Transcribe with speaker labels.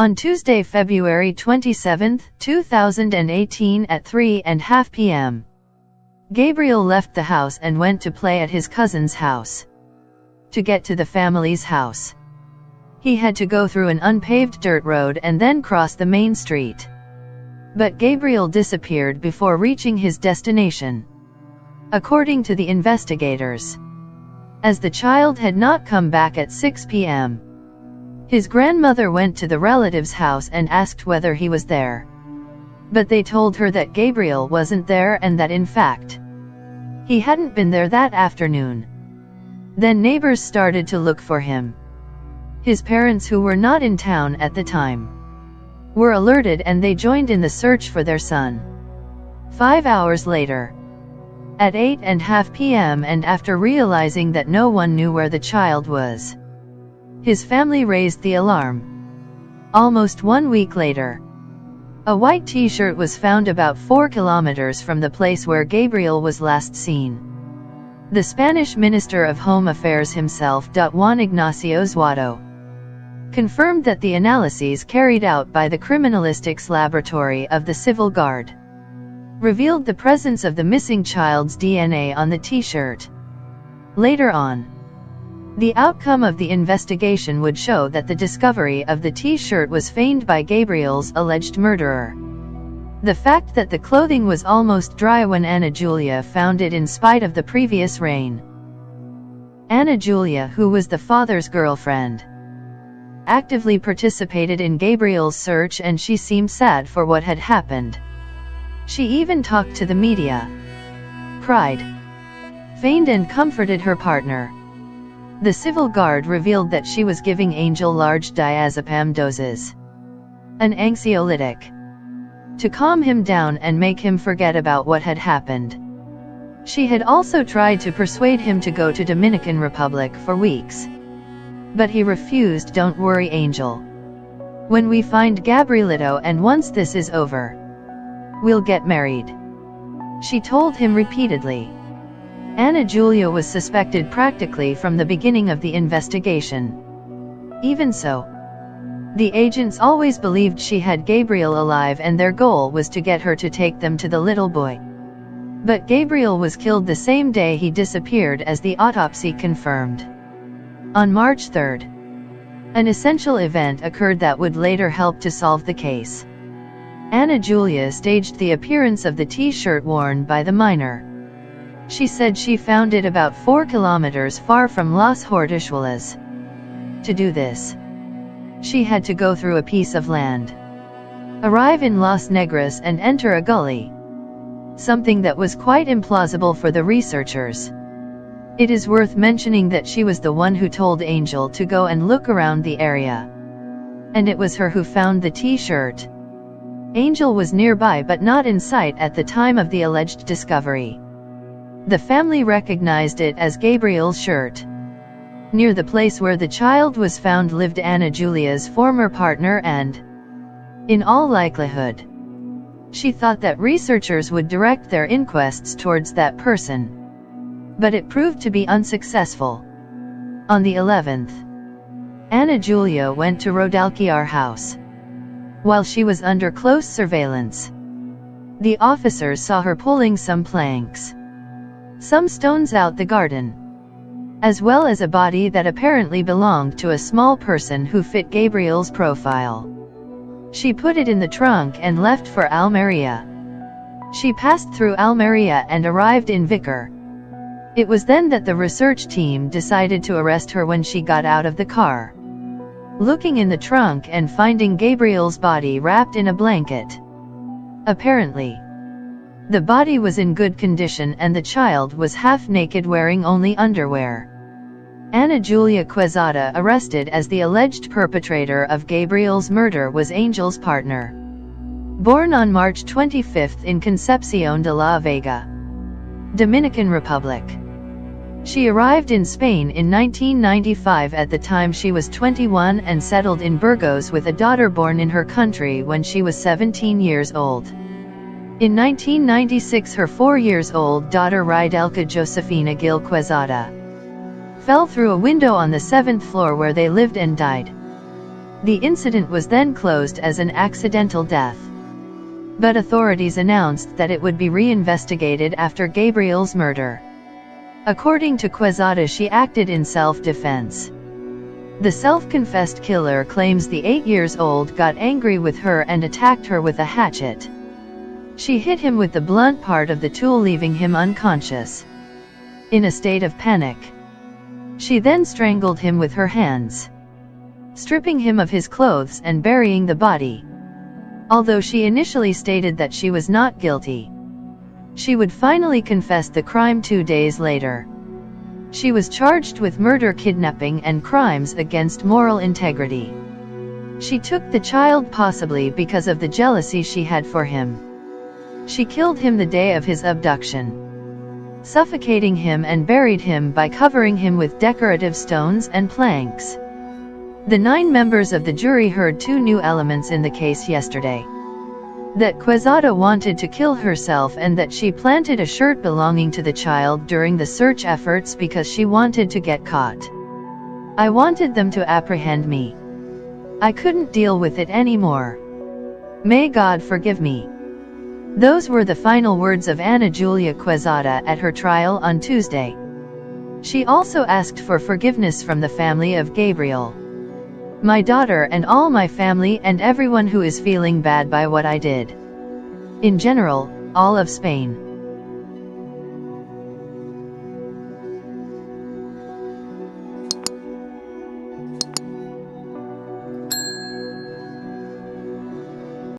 Speaker 1: On Tuesday, February 27, 2018 at 3:30 p.m., Gabriel left the house and went to play at his cousin's house. To get to the family's house, he had to go through an unpaved dirt road and then cross the main street. But Gabriel disappeared before reaching his destination, according to the investigators, as the child had not come back at 6 p.m. His grandmother went to the relative's house and asked whether he was there. But they told her that Gabriel wasn't there and that in fact, he hadn't been there that afternoon. Then neighbors started to look for him. His parents, who were not in town at the time, were alerted and they joined in the search for their son. 5 hours later, at 8:30 p.m., and after realizing that no one knew where the child was, his family raised the alarm. Almost 1 week later, a white t-shirt was found about 4 kilometers from the place where Gabriel was last seen. The Spanish Minister of Home Affairs himself, Juan Ignacio Zuato, confirmed that the analyses carried out by the Criminalistics Laboratory of the Civil Guard revealed the presence of the missing child's DNA on the t-shirt. Later on, the outcome of the investigation would show that the discovery of the t-shirt was feigned by Gabriel's alleged murderer. The fact that the clothing was almost dry when Ana Julia found it in spite of the previous rain. Ana Julia, who was the father's girlfriend, actively participated in Gabriel's search, and she seemed sad for what had happened. She even talked to the media, cried, feigned and comforted her partner. The Civil Guard revealed that she was giving Angel large diazepam doses, an anxiolytic, to calm him down and make him forget about what had happened. She had also tried to persuade him to go to Dominican Republic for weeks, but he refused. Don't worry, Angel. When we find Gabrielito and once this is over, we'll get married, she told him repeatedly. Ana Julia was suspected practically from the beginning of the investigation. Even so, the agents always believed she had Gabriel alive and their goal was to get her to take them to the little boy. But Gabriel was killed the same day he disappeared, as the autopsy confirmed. On March 3, an essential event occurred that would later help to solve the case. Ana Julia staged the appearance of the t-shirt worn by the minor. She said she found it about 4 kilometers far from Las Hortisuelas. To do this, she had to go through a piece of land, arrive in Las Negras and enter a gully, something that was quite implausible for the researchers. It is worth mentioning that she was the one who told Angel to go and look around the area, and it was her who found the t-shirt. Angel was nearby but not in sight at the time of the alleged discovery. The family recognized it as Gabriel's shirt. Near the place where the child was found lived Ana Julia's former partner, and, in all likelihood, she thought that researchers would direct their inquests towards that person. But it proved to be unsuccessful. On the 11th, Ana Julia went to Rodalquiar house. While she was under close surveillance, the officers saw her pulling some planks, some stones out the garden, as well as a body that apparently belonged to a small person who fit Gabriel's profile. She put it in the trunk and left for Almeria. She passed through Almeria and arrived in Vicar. It was then that the research team decided to arrest her when she got out of the car, looking in the trunk and finding Gabriel's body wrapped in a blanket. Apparently, the body was in good condition and the child was half naked, wearing only underwear. Ana Julia Quezada, arrested as the alleged perpetrator of Gabriel's murder, was Angel's partner. Born on March 25 in Concepción de la Vega, Dominican Republic, she arrived in Spain in 1995. At the time she was 21 and settled in Burgos with a daughter born in her country when she was 17 years old. In 1996 her 4-year-old daughter Ridelka Josefina Gil Quezada fell through a window on the 7th floor where they lived and died. The incident was then closed as an accidental death. But authorities announced that it would be reinvestigated after Gabriel's murder. According to Quezada, she acted in self-defense. The self-confessed killer claims the 8-year-old got angry with her and attacked her with a hatchet. She hit him with the blunt part of the tool, leaving him unconscious. In a state of panic, she then strangled him with her hands, stripping him of his clothes and burying the body. Although she initially stated that she was not guilty, she would finally confess the crime 2 days later. She was charged with murder, kidnapping, and crimes against moral integrity. She took the child possibly because of the jealousy she had for him. She killed him the day of his abduction, suffocating him and buried him by covering him with decorative stones and planks. The 9 members of the jury heard 2 new elements in the case yesterday: that Quezada wanted to kill herself and that she planted a shirt belonging to the child during the search efforts because she wanted to get caught. I wanted them to apprehend me. I couldn't deal with it anymore. May God forgive me. Those were the final words of Ana Julia Quezada at her trial on Tuesday. She also asked for forgiveness from the family of Gabriel, my daughter, and all my family and everyone who is feeling bad by what I did. In general, all of Spain.